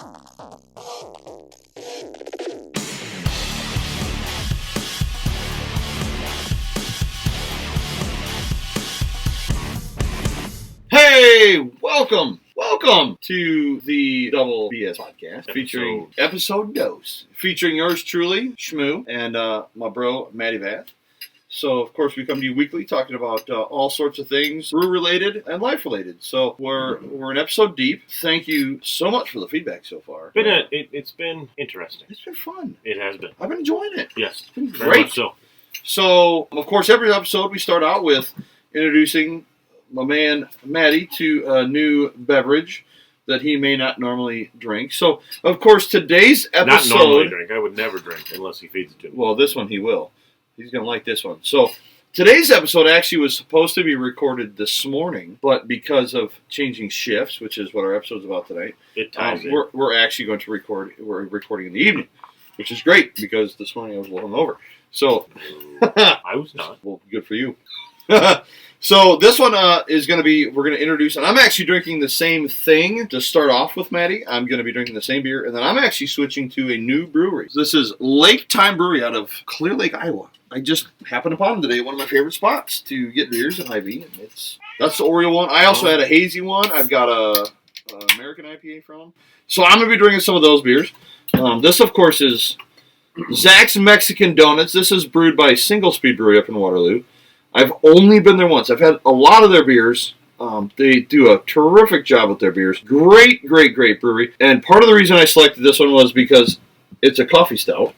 Hey, welcome to the Double BS podcast featuring episode dose, featuring yours truly, Shmoo, and my bro, Matty, Vath. So, of course, we come to you weekly talking about all sorts of things, brew-related and life-related. So, we're an episode deep. Thank you so much for the feedback so far. It's been interesting. It's been fun. It has been. I've been enjoying it. Yes. It's been Very great. much so. So, of course, every episode we start out with introducing my man Matty to a new beverage that he may not normally drink. So, of course, today's episode... Not normally drink. I would never drink unless he feeds it to me. Well, this one he will. He's going to like this one. So, today's episode actually was supposed to be recorded this morning, but because of changing shifts, which is what our episode's about tonight, It ties in. we're actually going to record. We're recording in the evening, which is great because this morning I was a little hungover. So, I was not. well, good for you. So this one is going to be, we're going to introduce, and I'm actually drinking the same thing to start off with, Matty. I'm going to be drinking the same beer, and then I'm actually switching to a new brewery. This is Lake Time Brewery out of Clear Lake, Iowa. I just happened upon them today, one of my favorite spots to get beers in IV, and that's the Oreo one. I also had a hazy one. I've got a American IPA from them. So I'm going to be drinking some of those beers. This, of course, is Zack's Mexican Donuts. This is brewed by Single Speed Brewery up in Waterloo. I've only been there once. I've had a lot of their beers. They do a terrific job with their beers. Great brewery. And part of the reason I selected this one was because it's a coffee stout,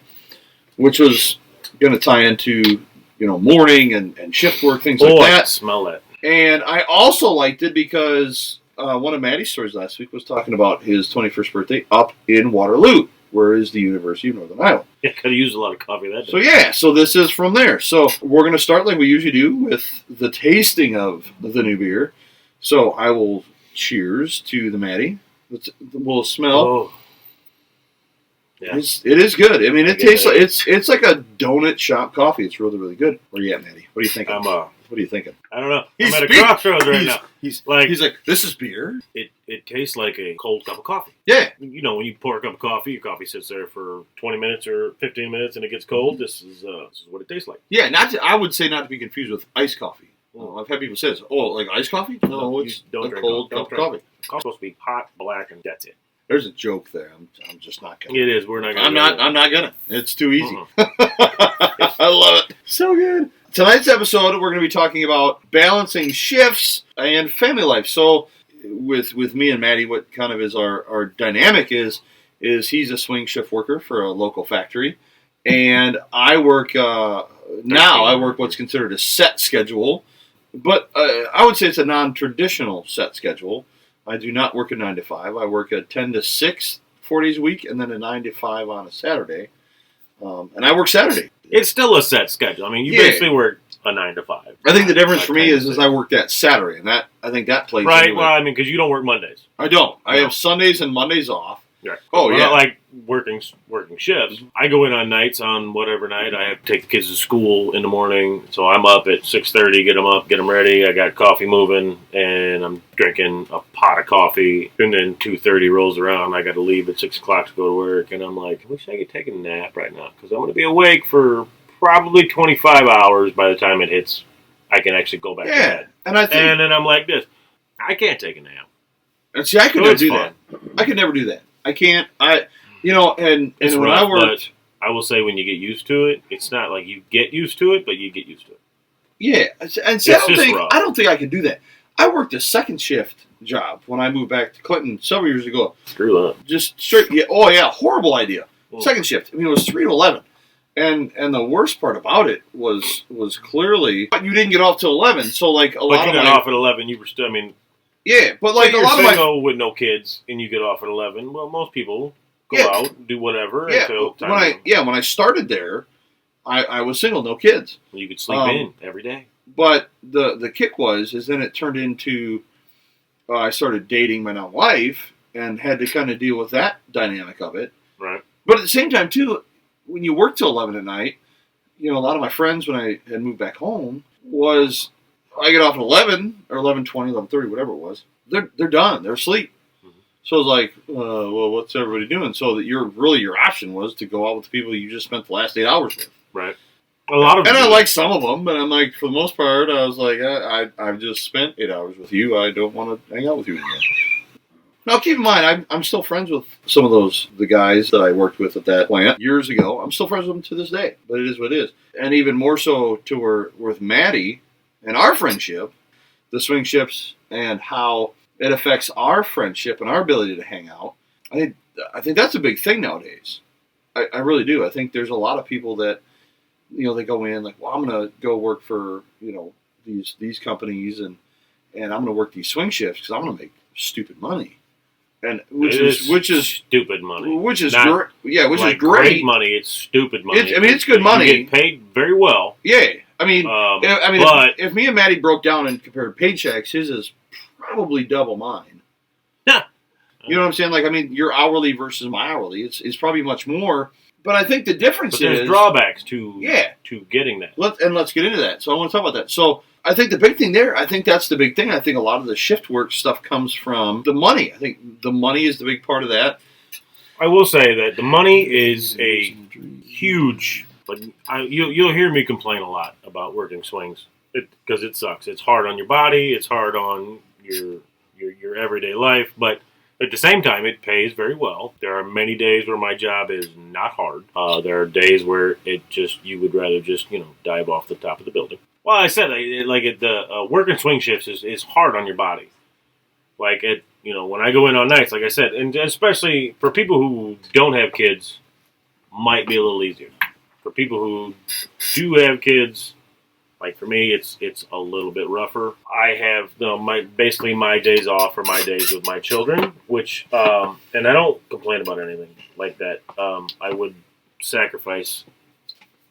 which was going to tie into, morning and shift work, things like that. I smell it. And I also liked it because one of Matty's stories last week was talking about his 21st birthday up in Waterloo, where is the University of Northern Iowa. Yeah, could have used a lot of coffee that day. So this is from there. So we're going to start like we usually do with the tasting of the new beer. So I will cheers to the Matty. We'll smell. Oh. Yeah. It is good. I mean, it tastes like it's like a donut shop coffee. It's really good. Where you at, Matty? What are you thinking? What are you thinking? I don't know. I'm at a crossroads right now. He's like, this is beer? It tastes like a cold cup of coffee. Yeah. When you pour a cup of coffee, your coffee sits there for 20 minutes or 15 minutes and it gets cold. This is what it tastes like. Yeah, I would say not to be confused with iced coffee. I've had people say this. Oh, like iced coffee? No, it's a cold cup of coffee. Coffee's supposed to be hot, black, and that's it. There's a joke there. I'm just not gonna. It is. We're not gonna. I'm not gonna. It's too easy. I love it. So good. Tonight's episode, we're going to be talking about balancing shifts and family life. So, with me and Matty, what kind of is our dynamic is he's a swing shift worker for a local factory, and I work I work what's considered a set schedule, but I would say it's a non-traditional set schedule. I do not work a 9 to 5. I work a 10 to 6 4 days a week, and then a 9 to 5 on a Saturday. And I work Saturday. It's still a set schedule. I mean, you basically work a 9 to 5. I think the difference for me is I work that Saturday, and I think that plays right. into Well, it. I mean, because you don't work Mondays. I don't. I have Sundays and Mondays off. Yeah. Oh, yeah. Not like working shifts. I go in on nights on whatever night. I have to take the kids to school in the morning, so I'm up at 6:30, get them up, get them ready. I got coffee moving, and I'm drinking a pot of coffee. And then 2:30 rolls around. I got to leave at 6 o'clock to go to work, and I'm like, I wish I could take a nap right now because I'm going to be awake for probably 25 hours by the time it hits. I can actually go back to bed. And then I'm like this. I can't take a nap. And see, I could never do that. I could never do that. I can't. And when I worked, I will say when you get used to it, it's not like you get used to it, but you get used to it. Yeah, and see, I don't think I could do that. I worked a second shift job when I moved back to Clinton several years ago. Screw that. Just straight. Yeah, oh yeah, horrible idea. Mm. Second shift. I mean, it was 3 to 11, and the worst part about it was clearly you didn't get off till 11. So like a lot of you got off at 11. You were still. I mean. Yeah, but like a lot of my with no kids and you get off at 11. Well, most people go out, do whatever. Yeah, when I started there, I was single, no kids. You could sleep in every day. But the kick is then it turned into I started dating my now wife and had to kind of deal with that dynamic of it. Right. But at the same time too, when you work till 11 at night, a lot of my friends when I had moved back home was. I get off at 11 or 11:20, 11:30, whatever it was. They're done. They're asleep. So it's like, well, what's everybody doing? So that your option was to go out with the people you just spent the last 8 hours with. Right. A lot of them. And I like some of them, but I'm like, for the most part, I was like, I've just spent 8 hours with you. I don't want to hang out with you anymore. Now, keep in mind, I'm still friends with some of the guys that I worked with at that plant years ago. I'm still friends with them to this day, but it is what it is. And even more so to where with Matty and our friendship, the swing shifts and how it affects our friendship and our ability to hang out. I think that's a big thing nowadays. I really do. I think there's a lot of people that, they go in like, well, I'm going to go work for, these companies and I'm going to work these swing shifts because I'm going to make stupid money. And which is stupid money. Which is Not which like is great money. It's stupid money. It's good money. You get paid very well. Yeah, I mean, but if me and Matty broke down and compared paychecks, his is probably double mine. Yeah, you know what I'm saying? Like, I mean, your hourly versus my hourly, it's probably much more. But I think the difference is there's drawbacks to getting that. Let's get into that. So I want to talk about that. So I think the big thing there, I think that's the big thing. I think a lot of the shift work stuff comes from the money. I think the money is the big part of that. I will say that the money is a huge. You'll hear me complain a lot about working swings because it sucks. It's hard on your body. It's hard on your everyday life. But at the same time, it pays very well. There are many days where my job is not hard. There are days where you would rather just dive off the top of the building. Well, I said the working swing shifts is hard on your body. Like when I go in on nights, like I said, and especially for people who don't have kids, might be a little easier. For people who do have kids, like for me, it's a little bit rougher. I have basically my days off are my days with my children, which and I don't complain about anything like that. I would sacrifice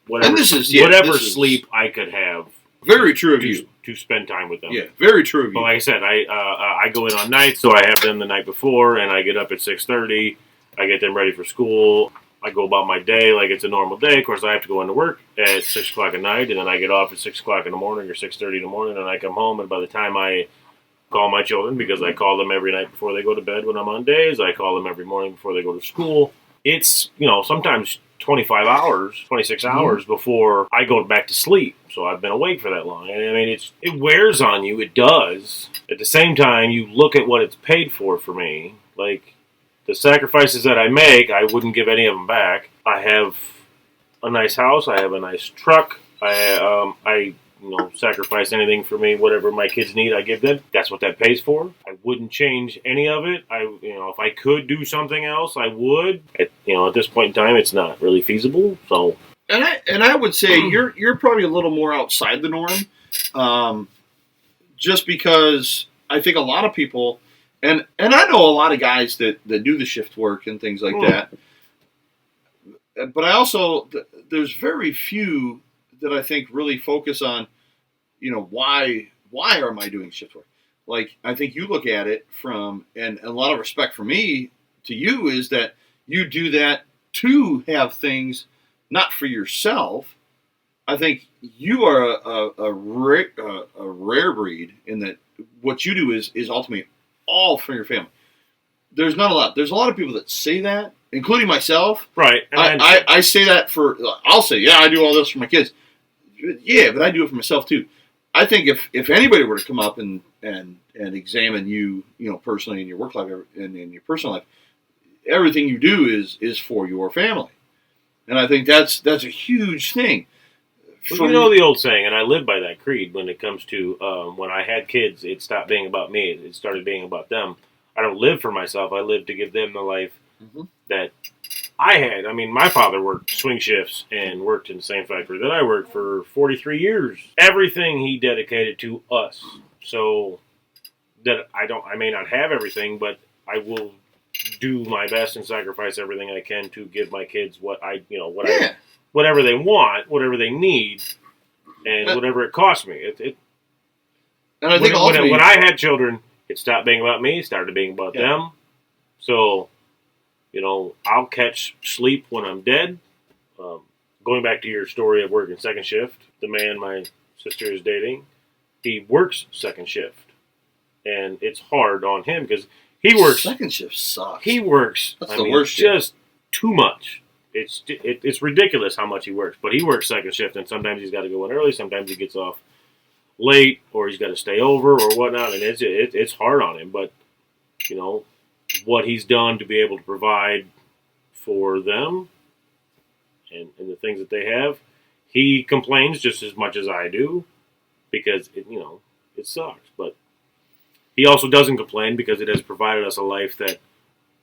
whatever sleep I could have. Very true of you to spend time with them. Yeah, very true of you. But like I said, I go in on nights, so I have them the night before, and I get up at 6:30. I get them ready for school. I go about my day like it's a normal day. Of course, I have to go into work at 6 o'clock at night, and then I get off at 6 o'clock in the morning or 6:30 in the morning, and I come home, and by the time I call my children, because I call them every night before they go to bed when I'm on days, I call them every morning before they go to school. It's, sometimes 25 hours, 26 hours before I go back to sleep. So I've been awake for that long. And I mean, it wears on you. It does. At the same time, you look at what it's paid for me. Like, the sacrifices that I make, I wouldn't give any of them back. I have a nice house. I have a nice truck. I sacrifice anything for me. Whatever my kids need, I give them. That's what that pays for. I wouldn't change any of it. If I could do something else, I would. At this point in time, it's not really feasible. So, and I would say you're probably a little more outside the norm, just because I think a lot of people, and I know a lot of guys that do the shift work and things like that. But I also there's very few that I think really focus on, why am I doing shift work? Like, I think you look at it from, and a lot of respect for me to you is that you do that to have things, not for yourself. I think you are a rare breed in that what you do is ultimately all for your family. There's not a lot. There's a lot of people that say that, including myself. Right. I say that I'll say, I do all this for my kids. Yeah, but I do it for myself too. I think if anybody were to come up and examine you, personally in your work life and in your personal life, everything you do is for your family, and I think that's a huge thing. Well, the old saying, and I live by that creed when it comes to when I had kids, it stopped being about me. It started being about them. I don't live for myself. I live to give them the life that I had. I mean, my father worked swing shifts and worked in the same factory that I worked for 43 years. Everything he dedicated to us. So that I may not have everything, but I will do my best and sacrifice everything I can to give my kids whatever they want, whatever they need, and whatever it costs me. And I think when I had children, it stopped being about me, it started being about them. So, I'll catch sleep when I'm dead. Going back to your story of working second shift, the man my sister is dating, he works second shift. And it's hard on him because He works. Second shift sucks. He works. That's the worst just too much. It's ridiculous how much he works. But he works second shift, and sometimes he's got to go in early. Sometimes he gets off late, or he's got to stay over, or whatnot. And it's hard on him. But what he's done to be able to provide for them and the things that they have, he complains just as much as I do because it sucks. But he also doesn't complain because it has provided us a life that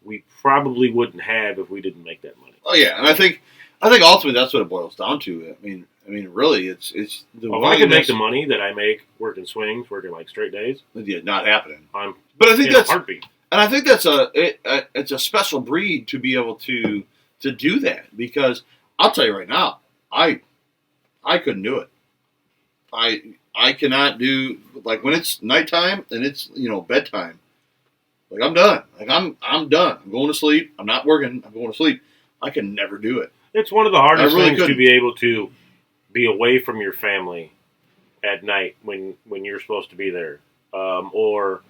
we probably wouldn't have if we didn't make that money. Oh yeah, and I think ultimately that's what it boils down to. I mean, really, it's the. If I could make the money that I make working swings, working like straight days, yeah, not happening. But I think that's a heartbeat. And I think that's it's a special breed to be able to do that, because I'll tell you right now, I couldn't do it. I cannot do, like, when it's nighttime and it's bedtime. Like, I'm done. Like, I'm done. I'm going to sleep. I'm not working. I'm going to sleep. I can never do it. It's one of the hardest things couldn't. to be able to be away from your family at night when you're supposed to be there, or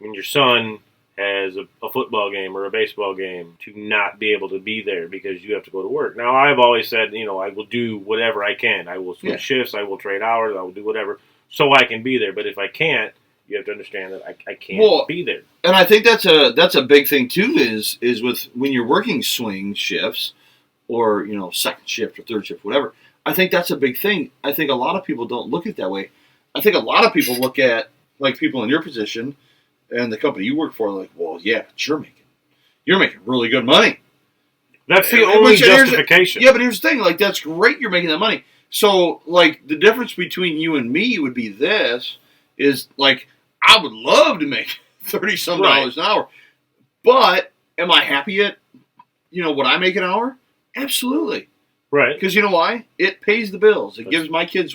when your son has a football game or a baseball game, to not be able to be there because you have to go to work. Now, I've always said, I will do whatever I can. I will switch shifts. I will trade hours. I will do whatever so I can be there. But if I can't, you have to understand that I can't be there. And I think that's a big thing too. Is with when you're working swing shifts, or second shift or third shift, whatever. I think that's a big thing. I think a lot of people don't look at it that way. I think a lot of people look at, like, people in your position and the company you work for, like, well, yeah, but you're making really good money. That's the only justification. Yeah, but here's the thing. Like, that's great you're making that money. So, like, the difference between you and me would be this, is, like, I would love to make $30-some an hour. But am I happy at, what I make an hour? Absolutely. Right. Because you know why? It pays the bills. It gives my kids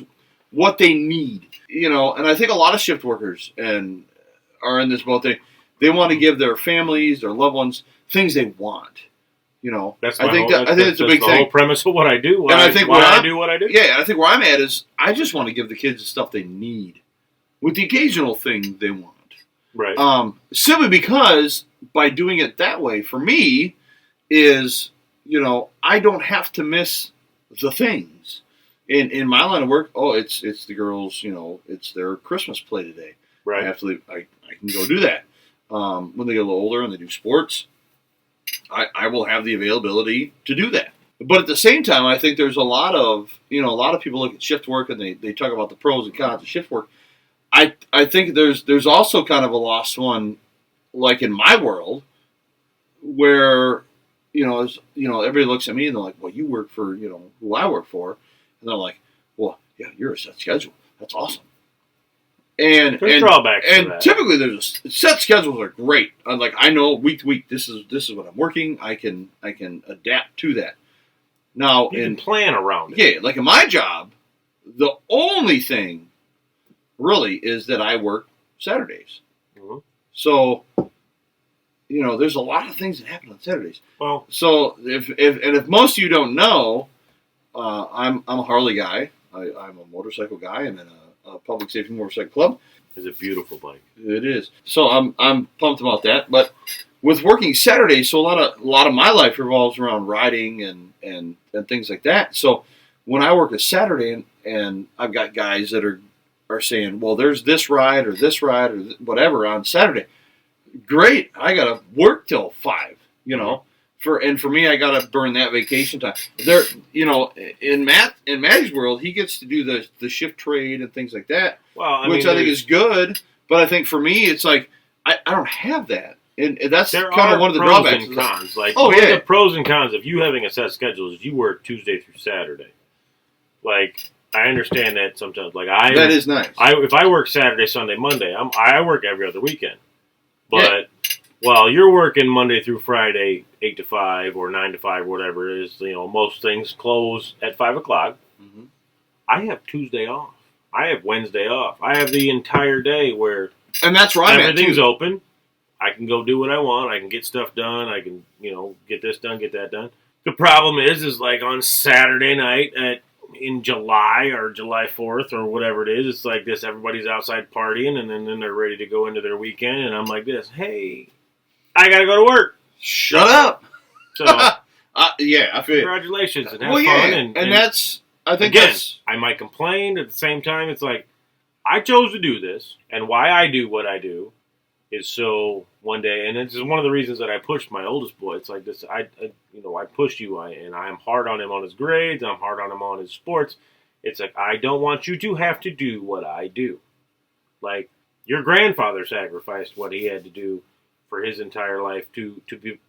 what they need. And I think a lot of shift workers are in this boat. They want to give their families, their loved ones, things they want. I think it's a big thing. The whole premise of what I do. I do what I do. Yeah, and I think where I'm at is I just want to give the kids the stuff they need, with the occasional thing they want. Right. Simply because by doing it that way, for me, is I don't have to miss the things. In my line of work, it's the girls, it's their Christmas play today. Right. I have to leave. I can go do that. When they get a little older and they do sports, I will have the availability to do that. But at the same time, I think there's a lot of people look at shift work and they talk about the pros and cons of shift work. I think there's also kind of a lost one, like in my world, where everybody looks at me and they're like, well, you work for who I work for, and they're like, well, yeah, you're a set schedule. That's awesome. And there's drawbacks to that. Typically, there's set schedules are great. Like, I know week to week, this is what I'm working. I can adapt to that. Now, you can plan around it. Yeah, like in my job, the only thing really is that I work Saturdays. Mm-hmm. So, there's a lot of things that happen on Saturdays. Well, so if most of you don't know, I'm a Harley guy. I'm a motorcycle guy. I'm in a public safety motorcycle club. It's a beautiful bike. It is. So I'm pumped about that. But with working Saturdays, so a lot of my life revolves around riding and things like that. So when I work a Saturday and I've got guys that are saying, well, there's this ride or whatever on Saturday. Great. I got to work till 5, For me, I got to burn that vacation time. There, in Matty's world, he gets to do the shift trade and things like that, which I think is good. But I think for me, it's like I don't have that, and that's kind of one of the drawbacks. And cons. Like, the pros and cons of you having a set schedule is you work Tuesday through Saturday. Like, I understand that sometimes. Like, that is nice. If I work Saturday, Sunday, Monday, I work every other weekend. But while you're working Monday through Friday, 8 to 5 or 9 to 5, whatever it is, most things close at 5 o'clock. Mm-hmm. I have Tuesday off. I have Wednesday off. I have the entire day where that's where I'm everything's open. I can go do what I want. I can get stuff done. I can, get this done, get that done. The problem is like on Saturday night in July or July 4th or whatever it is, it's like this, everybody's outside partying and then they're ready to go into their weekend and I'm like this, hey, I got to go to work. Shut up. So, yeah, I feel congratulations and have well, fun. yeah, and that's, I think again, that's... I might complain. At the same time, it's like, I chose to do this, and why I do what I do is so one day, and this is one of the reasons that I pushed my oldest boy. It's like this, I pushed you, and I'm hard on him on his grades, I'm hard on him on his sports. It's like, I don't want you to have to do what I do. Like, your grandfather sacrificed what he had to do for his entire life to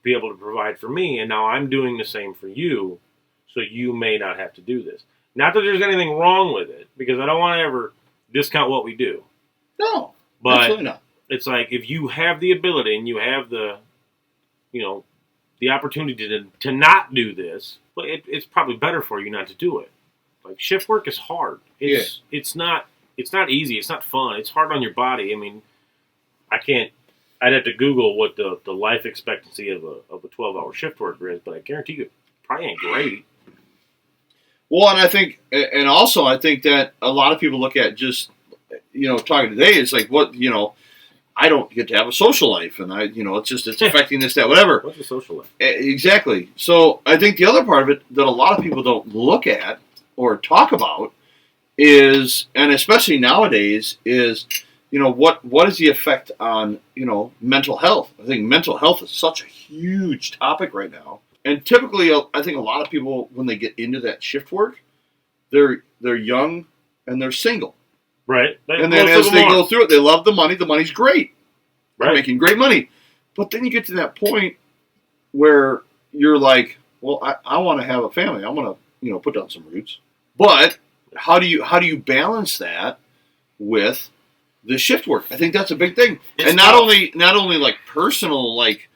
be able to provide for me, and now I'm doing the same for you, so you may not have to do this. Not that there's anything wrong with it, because I don't want to ever discount what we do. No, but absolutely not. It's like, if you have the ability and you have the opportunity to not do this, but it's probably better for you not to do it. Like, shift work is hard. It's not easy. It's not fun. It's hard on your body. I mean, I'd have to Google what the life expectancy of a 12-hour shift worker is, but I guarantee you it probably ain't great. Well, and I think that a lot of people look at just, talking today, it's like, what, I don't get to have a social life, and it's affecting this, that, whatever. What's a social life? Exactly. So I think the other part of it that a lot of people don't look at or talk about is, and especially nowadays, is, what is the effect on, mental health? I think mental health is such a huge topic right now. And typically, I think a lot of people, when they get into that shift work, they're young and they're single. Right. And then as they go through it, they love the money. The money's great. They're right. making great money. But then you get to that point where you're like, well, I want to have a family. I want to, put down some roots. But how do you balance that with the shift work? I think that's a big thing. It's and not only like personal, like,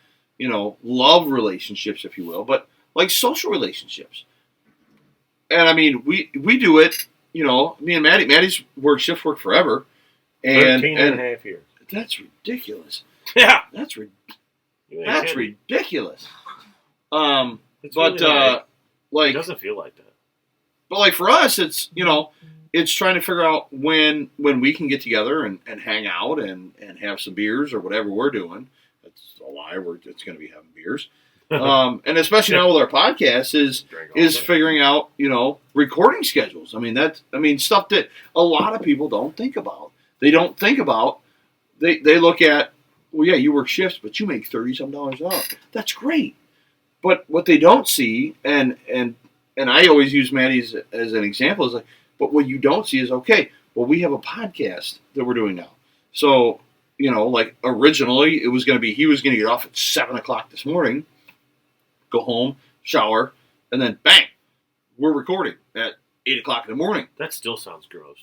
love relationships, if you will, but like social relationships. And I mean, we do it, me and Matty's worked shift work forever. And 13 and a half years. That's ridiculous. Yeah. That's kidding. ridiculous. It's really like, it doesn't feel like that. But like for us, it's, it's trying to figure out when we can get together and hang out and have some beers or whatever we're doing. That's a lie. It's going to be having beers. And especially now with our podcast is figuring out, recording schedules. I mean, stuff that a lot of people don't think about. They don't think about, they look at, well, yeah, you work shifts, but you make $30-some an hour. That's great. But what they don't see, and I always use Matty as an example, is like, but what you don't see is, okay, well, we have a podcast that we're doing now. So, like originally it was going to be, he was going to get off at 7 o'clock this morning, go home, shower, and then bang, we're recording at 8 o'clock in the morning. That still sounds gross.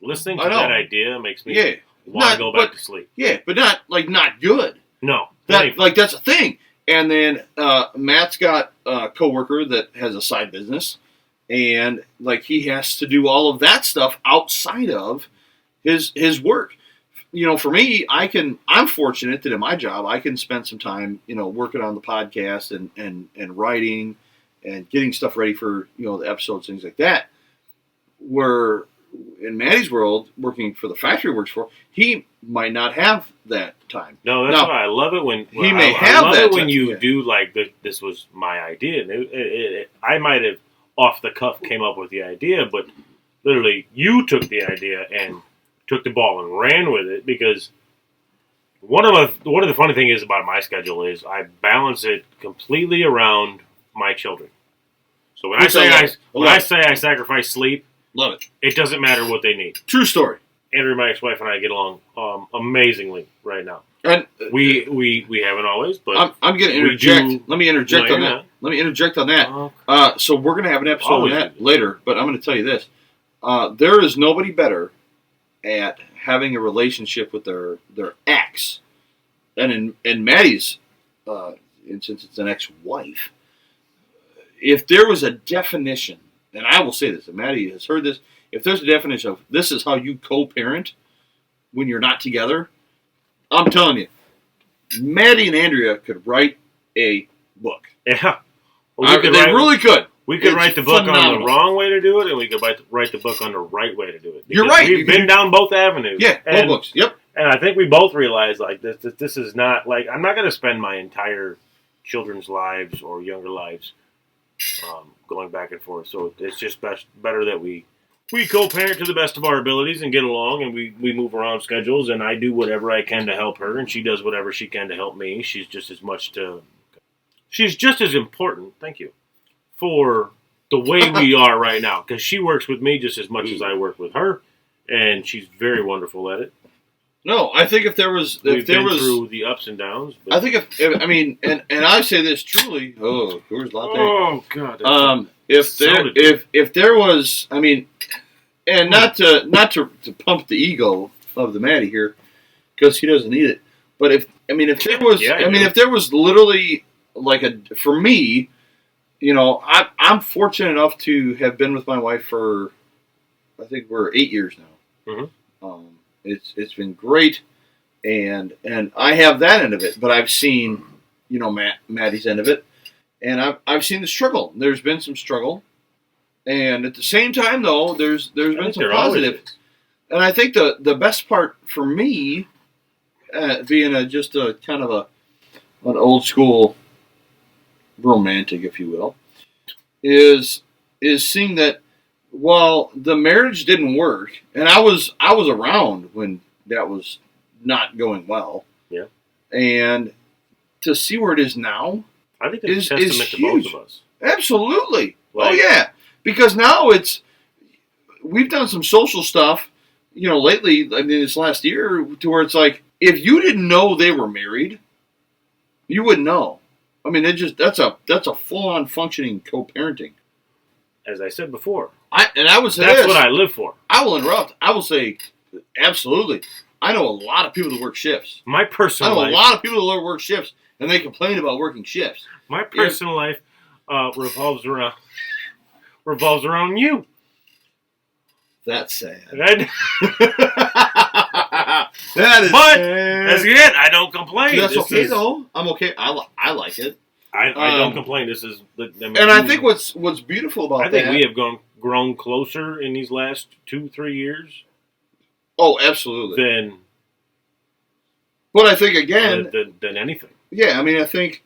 Listening to that idea makes me want to go back to sleep. Yeah, but not good. No. That's a thing. And then Matt's got a coworker that has a side business, and like he has to do all of that stuff outside of his work. For me, I'm fortunate that in my job I can spend some time, working on the podcast and writing and getting stuff ready for, the episodes, things like that. Where in Matty's world, working for the factory he works for, he might not have that time. No, that's why I love it when he may have I love that it when time. you do like this was my idea. And I might have off the cuff came up with the idea, but literally you took the idea and took the ball and ran with it, because one of the funny things about my schedule is I balance it completely around my children. So when I say I sacrifice sleep, love it. It doesn't matter what they need. True story. Andrew, my ex-wife, and I get along amazingly right now. And we haven't always, but I'm going to interject. Let me interject on that. Let me interject on that. So we're going to have an episode on that later, but I'm going to tell you this: there is nobody better at having a relationship with their ex, and in Matty's instance, it's an ex-wife. If there was a definition, and I will say this, and Matty has heard this, if there's a definition of this is how you co-parent when you're not together, I'm telling you, Matty and Andrea could write a book. Yeah. Well, they really could. We could write the book on the wrong way to do it, and we could write the book on the right way to do it. You're right. We've been down both avenues. Yeah, both books. Yep. And I think we both realize like this is not like I'm not going to spend my entire children's lives or younger lives going back and forth. So it's just better that we co-parent to the best of our abilities and get along, and we move around schedules, and I do whatever I can to help her, and she does whatever she can to help me. She's just as important, thank you, for the way we are right now, because she works with me just as much as I work with her, and she's very wonderful at it. No, I think if there was through the ups and downs. But, I think if I mean, and I say this truly. Oh, Coors Latte. Oh God. If there was, I mean, and not to pump the ego of the Matty here, because he doesn't need it. But if there was literally like for me, I'm fortunate enough to have been with my wife for, I think we're 8 years now. Mm-hmm. It's been great, and I have that end of it, but I've seen, Matty's end of it, and I've seen the struggle. There's been some struggle, and at the same time, though, there's been some positive. And I think the best part for me, being just a kind of an old school romantic, if you will, is seeing that while the marriage didn't work, and I was around when that was not going well. Yeah. And to see where it is now, I think it's a testament to both of us. Absolutely. Oh yeah. Because now we've done some social stuff, lately, I mean this last year, to where it's like, if you didn't know they were married, you wouldn't know. I mean, that's a full on functioning co-parenting. As I said before. That's what I live for. I will interrupt. I will say, absolutely. I know a lot of people that work shifts. My personal life. I know a lot of people that work shifts, and they complain about working shifts. My personal life revolves around you. That's sad. That is but sad. That's it. I don't complain. That's okay, though. I'm okay. I like it. I don't complain. This is, I think what's beautiful about that. I think we have grown closer in these last 2-3 years. Oh, absolutely. But I think again than anything. Yeah, I mean, I think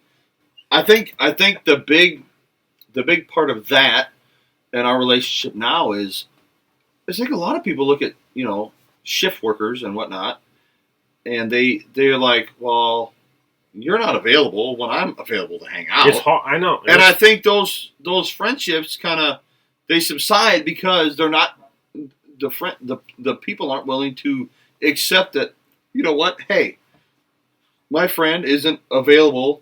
the big part of that and our relationship now is, I think a lot of people look at shift workers and whatnot, and they're like, well, you're not available when I'm available to hang out. It's hard. I know. And I think those friendships kind of, they subside because they're not, the people aren't willing to accept that, you know what, hey, my friend isn't available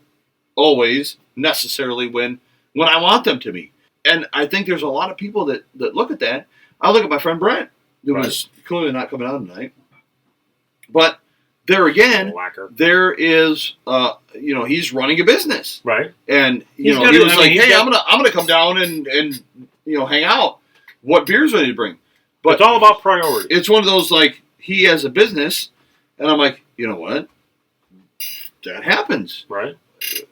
always necessarily when I want them to be. And I think there's a lot of people that look at that. I look at my friend Brent, who was clearly not coming out tonight. But there again, there is, he's running a business, right? And he was like, "Hey, I'm gonna come down and hang out. What beers do I need to bring?" But it's all about priority. It's one of those, like, he has a business, and I'm like, you know what? That happens, right?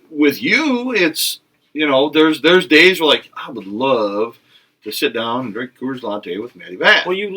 With you, it's there's days where, like, I would love to sit down and drink Coors Latte with Matty Vath. Well, you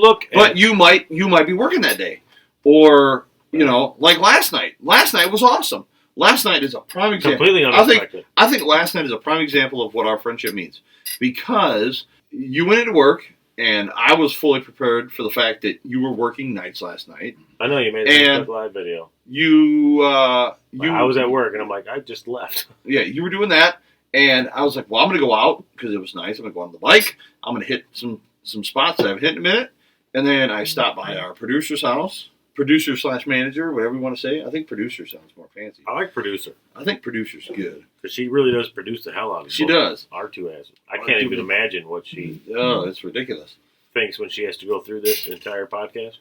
might be working that day, or. Like last night. Last night was awesome. Last night is a prime example. Completely unexpected. I think last night is a prime example of what our friendship means. Because you went into work, and I was fully prepared for the fact that you were working nights last night. I know, you made a Facebook Live video. I was at work, and I'm like, I just left. Yeah, you were doing that, and I was like, well, I'm going to go out, because it was nice. I'm going to go on the bike. I'm going to hit some spots that I haven't hit in a minute. And then I stopped by our producer's house. Producer/manager, whatever you want to say. I think producer sounds more fancy. I like producer. I think producer's good. Because she really does produce the hell out of it. She does. Our two asses. I can't even imagine what she it's ridiculous. Thinks when she has to go through this entire podcast.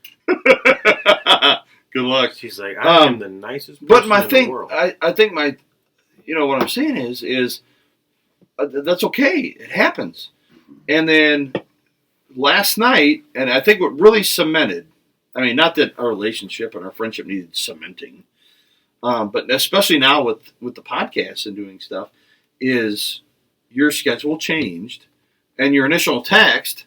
Good luck. She's like, I am the nicest person in the world. I think what I'm saying is that's okay. It happens. And then last night, and I think what really cemented, I mean, not that our relationship and our friendship needed cementing, but especially now with the podcast and doing stuff, is your schedule changed, and your initial text,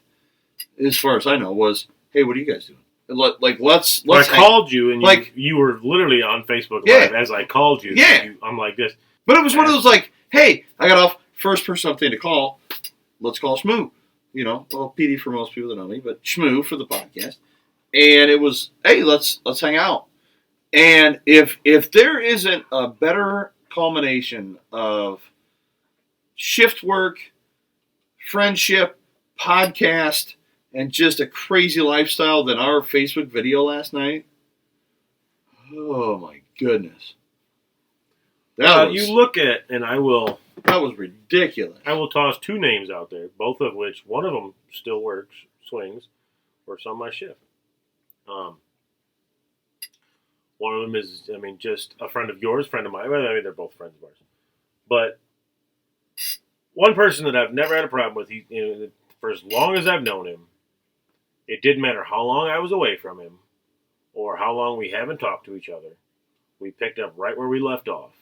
as far as I know, was, "Hey, what are you guys doing?" let's I called you, and like you were literally on Facebook Yeah. Live as I called you. Yeah. I'm like this. But it was one of those like, hey, I got off first person up thing to call. Let's call Shmoo. You know, well, PD for most people that know me, but Shmoo for the podcast. And it was, hey, let's hang out. And if there isn't a better culmination of shift work, friendship, podcast, and just a crazy lifestyle than our Facebook video last night, oh my goodness. You look at, and that was ridiculous. I will toss two names out there, both of which, one of them still works, swings, works on my shift. One of them is, just a friend of yours, friend of mine. Well, they're both friends of ours. But one person that I've never had a problem with, for as long as I've known him, it didn't matter how long I was away from him or how long we haven't talked to each other. We picked up right where we left off.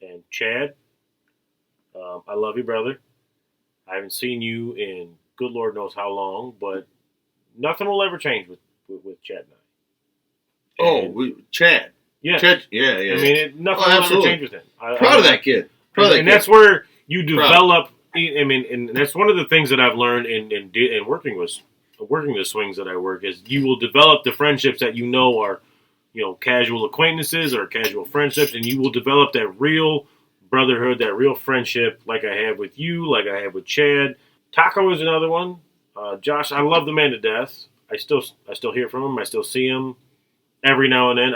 And Chad, I love you, brother. I haven't seen you in good Lord knows how long, but nothing will ever change with Chad and I. Chad. Yeah. Chad, yeah. Nothing will ever change with him. Proud of that kid. And that's where you develop. And that's one of the things that I've learned in working the swings that I work is you will develop the friendships that you know are, casual acquaintances or casual friendships, and you will develop that real brotherhood, that real friendship, like I have with you, like I have with Chad. Taco is another one. Josh, I love the man to death. I still hear from him. I still see him every now and then.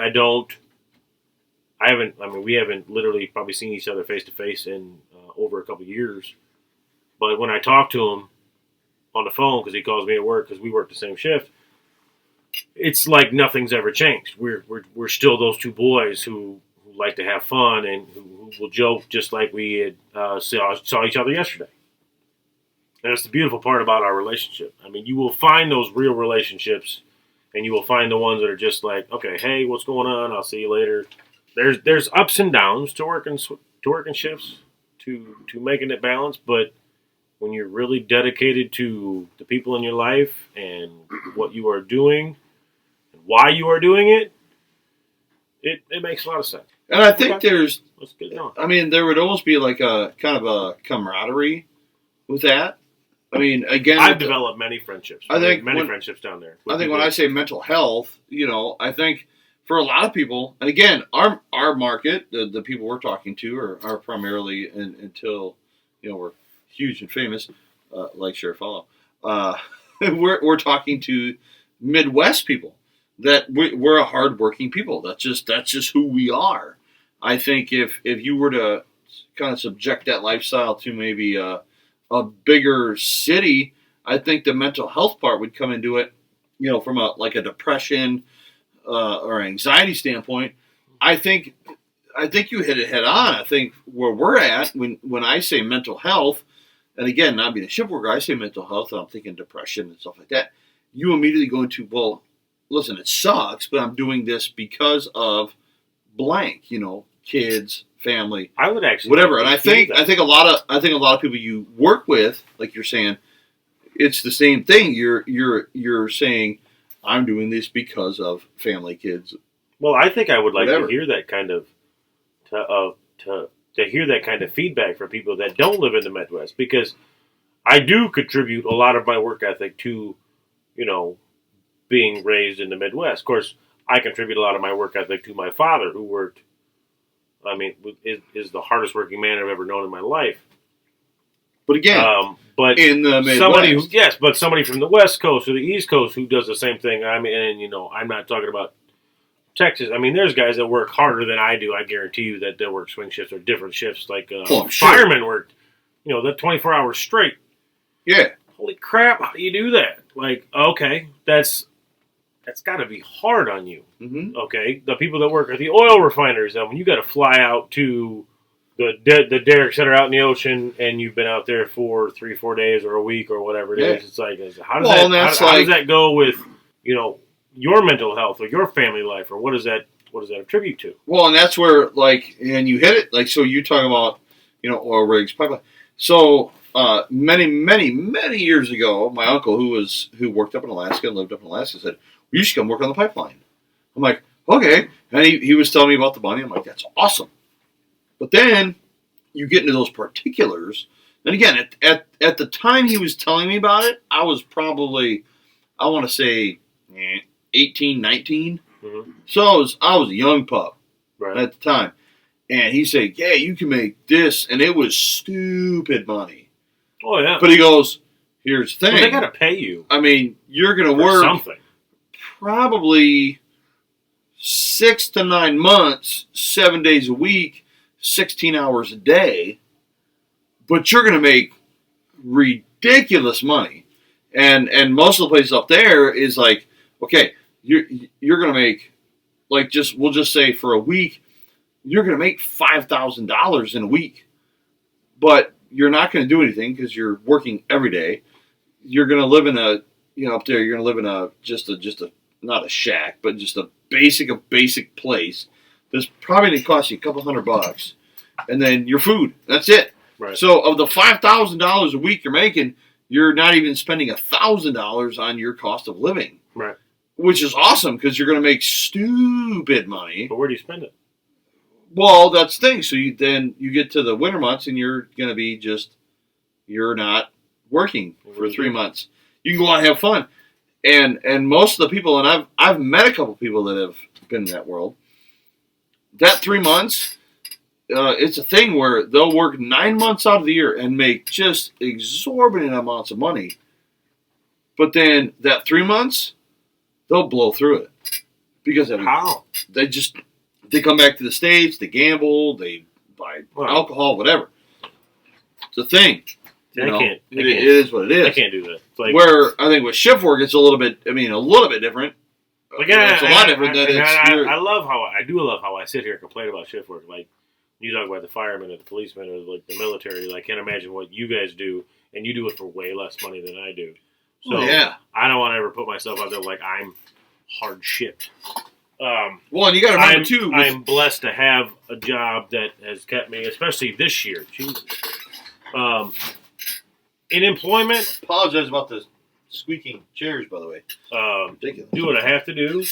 We haven't literally probably seen each other face to face in over a couple of years. But when I talk to him on the phone, because he calls me at work, because we work the same shift, it's like nothing's ever changed. We're still those two boys who like to have fun and who will joke just like we had saw each other yesterday. And that's the beautiful part about our relationship. You will find those real relationships, and you will find the ones that are just like, okay, hey, what's going on? I'll see you later. There's ups and downs to working shifts, to making it balanced, but when you're really dedicated to the people in your life and what you are doing and why you are doing it, it makes a lot of sense. And I think let's get going. There would almost be like a kind of a camaraderie with that. Again, I've developed many friendships. Friendships down there. I think when I say mental health, I think for a lot of people, and again, our market, the people we're talking to are primarily until we're huge and famous, like share, follow. We're talking to Midwest people that we're a hardworking people. That's just who we are. I think if you were to kind of subject that lifestyle to maybe a bigger city, I think the mental health part would come into it, from a depression or anxiety standpoint. I think you hit it head on. I think where we're at when I say mental health, and again, not being a shift worker, I say mental health, and I'm thinking depression and stuff like that. You immediately go into, well, listen, it sucks, but I'm doing this because of blank, kids, family. I would actually whatever. And I think a lot of people you work with, like you're saying, it's the same thing. You're saying, I'm doing this because of family, kids. Well, I think I would like to hear that kind of to hear that kind of feedback from people that don't live in the Midwest, because I do contribute a lot of my work ethic to, being raised in the Midwest. Of course, I contribute a lot of my work ethic to my father, who worked, is the hardest working man I've ever known in my life. But again, but in the Midwest. But somebody from the West Coast or the East Coast who does the same thing. I'm not talking about Texas. There's guys that work harder than I do. I guarantee you that they'll work swing shifts or different shifts. Like firemen worked, that 24 hours straight. Yeah. Holy crap! How do you do that? Okay, that's got to be hard on you. Mm-hmm. Okay, the people that work at the oil refineries, when you got to fly out to the derricks that are out in the ocean, and you've been out there for 3-4 days or a week or whatever it is. It's like, how does that go with your mental health or your family life, or what does that attribute to? Well, and that's where and you hit it. So you talk about oil rigs, pipeline. So many years ago, my uncle who worked up in Alaska and lived up in Alaska said, You should come work on the pipeline. I'm like, okay. And he was telling me about the money. I'm like, that's awesome. But then you get into those particulars. And again, at the time he was telling me about it, I was probably, I want to say, 18, 19. Mm-hmm. So I was a young pup at the time. And he said, yeah, you can make this. And it was stupid money. Oh, yeah. But he goes, here's the thing. Well, they got to pay you. I mean, you're going to work something. Probably 6 to 9 months, 7 days a week, 16 hours a day. But you're going to make ridiculous money. And most of the places up there is like, okay, you're going to make, like, we'll just say for a week, you're going to make $5,000 in a week. But you're not going to do anything because you're working every day. You're going to live in up there, you're going to live in a not a shack, but just a basic place. That's probably going to cost you a couple $100. And then your food. That's it. Right. So of the $5,000 a week you're making, you're not even spending $1,000 on your cost of living. Right. Which is awesome because you're going to make stupid money. But where do you spend it? Well, that's the thing. So you get to the winter months and you're going to be you're not working for 3 months. You can go out and have fun. And most of the people, and I've met a couple people that have been in that world, that 3 months, it's a thing where they'll work 9 months out of the year and make just exorbitant amounts of money. But then that 3 months, they'll blow through it. Because how? They come back to the States, they gamble, they buy alcohol, whatever. It's a thing. It is what it is. I can't do that. It's like, where I think with shift work, it's a little bit different. It's a lot different. I do love how I sit here and complain about shift work. Like, you talk about the firemen or the policemen or like the military. Like, I can't imagine what you guys do, and you do it for way less money than I do. So I don't want to ever put myself out there like I'm hard shipped. Well, and you got to remember too. I'm blessed to have a job that has kept me, especially this year. Jesus. In employment, apologize about the squeaking chairs, by the way. Ridiculous. Do what I have to do.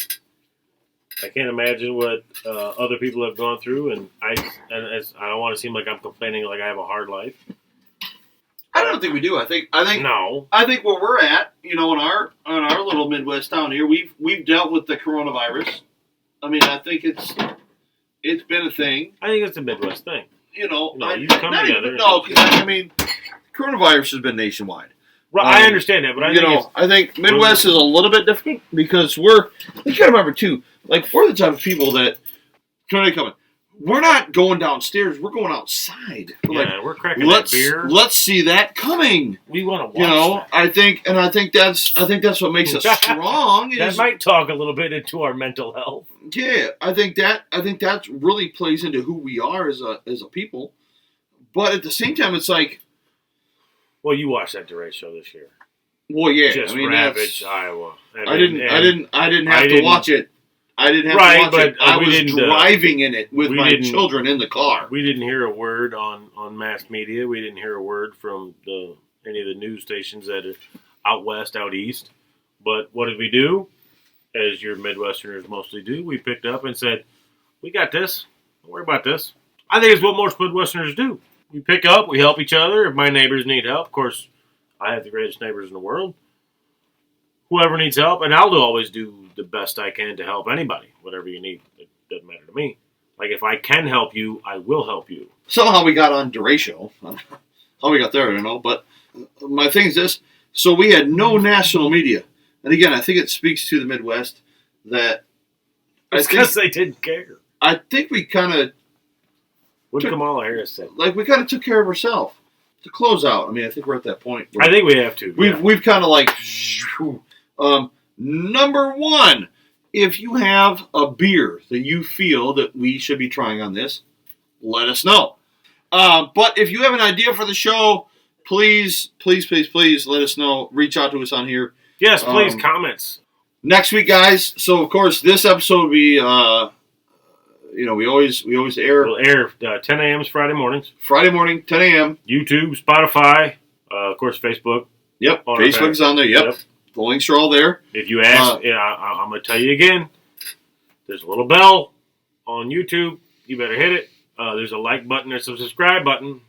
I can't imagine what other people have gone through, and I don't want to seem like I'm complaining like I have a hard life. I don't think we do. I think no. I think where we're at, in our little Midwest town here, we've dealt with the coronavirus. I mean, I think it's been a thing. I think it's a Midwest thing. You come together. I mean, coronavirus has been nationwide. Right, I understand that, but I think Midwest is a little bit different because you got to remember too, like we're the type of people that we're not going downstairs, we're going outside. We're cracking that beer. Let's see that coming. We want to watch that. I think that's what makes us strong. That might talk a little bit into our mental health. Yeah, I think that really plays into who we are as a people. But at the same time, it's like, well, you watched that DeRay show this year. Well, yeah, just ravaged Iowa. I didn't have to watch it. I didn't have to watch it. I was driving in it with my children in the car. We didn't hear a word on mass media. We didn't hear a word from any of the news stations that are out west, out east. But what did we do? As your Midwesterners mostly do, we picked up and said, we got this. Don't worry about this. I think it's what most Midwesterners do. We pick up, we help each other. If my neighbors need help, of course, I have the greatest neighbors in the world. Whoever needs help, and I'll always do the best I can to help anybody, whatever you need. It doesn't matter to me. Like, if I can help you, I will help you. Somehow we got on DeRay show. How we got there, I don't know. But my thing is this. So we had no national media. And again, I think it speaks to the Midwest that... It's because they didn't care. I think we kind of... What did Kamala Harris say? Like, we kind of took care of ourselves. To close out. I mean, I think we're at that point. I think we have to. We've kind of like... number one, if you have a beer that you feel that we should be trying on this, let us know. But if you have an idea for the show, please let us know. Reach out to us on here. Yes, please, comments. Next week, guys. So, of course, this episode will be, we always air. We'll air 10 a.m. Friday mornings. Friday morning, 10 a.m. YouTube, Spotify, of course, Facebook. Yep, Facebook's on there. Yep. The links are all there. If you ask, I'm going to tell you again. There's a little bell on YouTube. You better hit it. There's a like button. There's a subscribe button.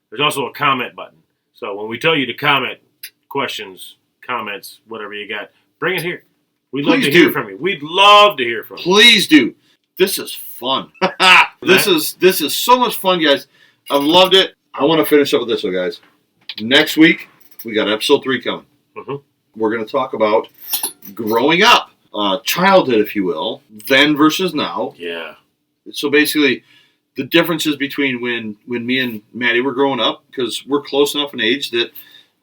There's also a comment button. So when we tell you to comment, questions, comments, whatever you got, bring it here. We'd love to hear from you. We'd love to hear from you. Please do. This is fun. This is so much fun, guys. I've loved it. I want to finish up with this one, guys. Next week, we got episode 3 coming. Mm-hmm. We're going to talk about growing up, childhood, if you will, then versus now. Yeah. So basically, the differences between when me and Matty were growing up, because we're close enough in age that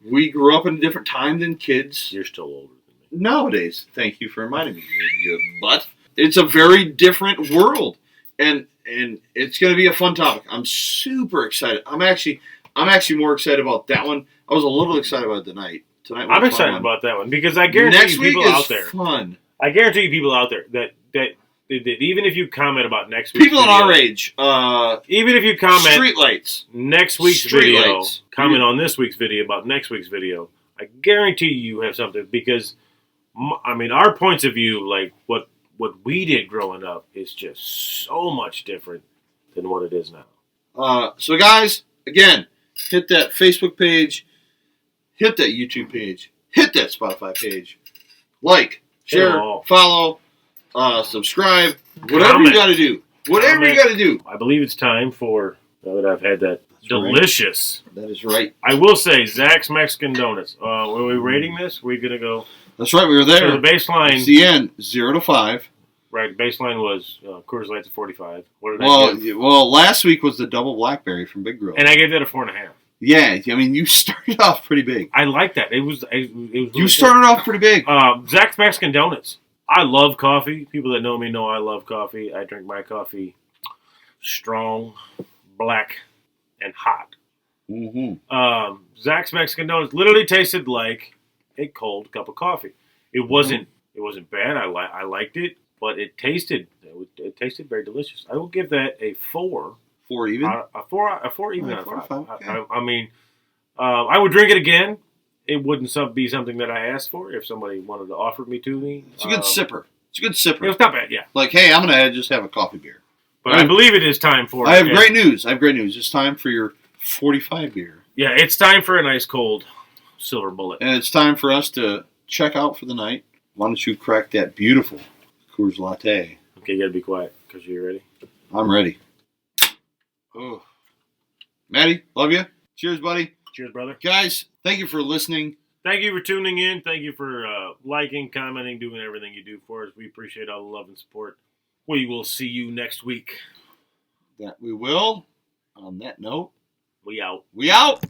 we grew up in a different time than kids. You're still older than me. Nowadays. Thank you for reminding me, you butt. It's a very different world, and it's going to be a fun topic. I'm super excited. I'm actually more excited about that one. I was a little excited about it tonight. I'm excited about that one because I guarantee you people out there. Fun. I guarantee you people out there that even if you comment about next week's people video, in our age, even if you comment streetlights, next week's video, comment on this week's video about next week's video, I guarantee you have something because I mean our points of view, like what we did growing up, is just so much different than what it is now. So guys, again, hit that Facebook page, hit that YouTube page, hit that Spotify page, like, share, follow, subscribe, whatever you got to do. Whatever you got to do. I believe it's time for, now that I've had that delicious. Right. That is right. I will say, Zack's Mexican Donuts. Were we rating this? We're going to go. That's right, we were there. So the baseline. It's the end, 0 to 5. Right, baseline was Coors Light's at 45. What did I give? Well, last week was the double blackberry from Big Grill. And I gave that a 4.5. Yeah, I mean, you started off pretty big. I like that. It was you started off pretty big. Zack's Mexican Donuts. I love coffee. People that know me know I love coffee. I drink my coffee strong, black, and hot. Mm-hmm. Zack's Mexican Donuts literally tasted like a cold cup of coffee. It wasn't bad. I liked it, but it tasted very delicious. I will give that a 4. 4 even? A 4 even out of 5. Okay. I mean, I would drink it again. It wouldn't be something that I asked for if somebody wanted to offer me to me. It's a good sipper. It's a good sipper. It was not bad, yeah. Like, hey, I'm going to just have a coffee beer. But I believe it is time for... I have great news. It's time for your 45 beer. Yeah, it's time for a nice cold silver bullet. And it's time for us to check out for the night. Why don't you crack that beautiful Coors Latte? Okay, you got to be quiet because you're ready. I'm ready. Oh, Matty, love you. Cheers, buddy. Cheers, brother. Guys, thank you for listening. Thank you for tuning in. Thank you for liking, commenting, doing everything you do for us. We appreciate all the love and support. We will see you next week. That we will. On that note, we out. We out.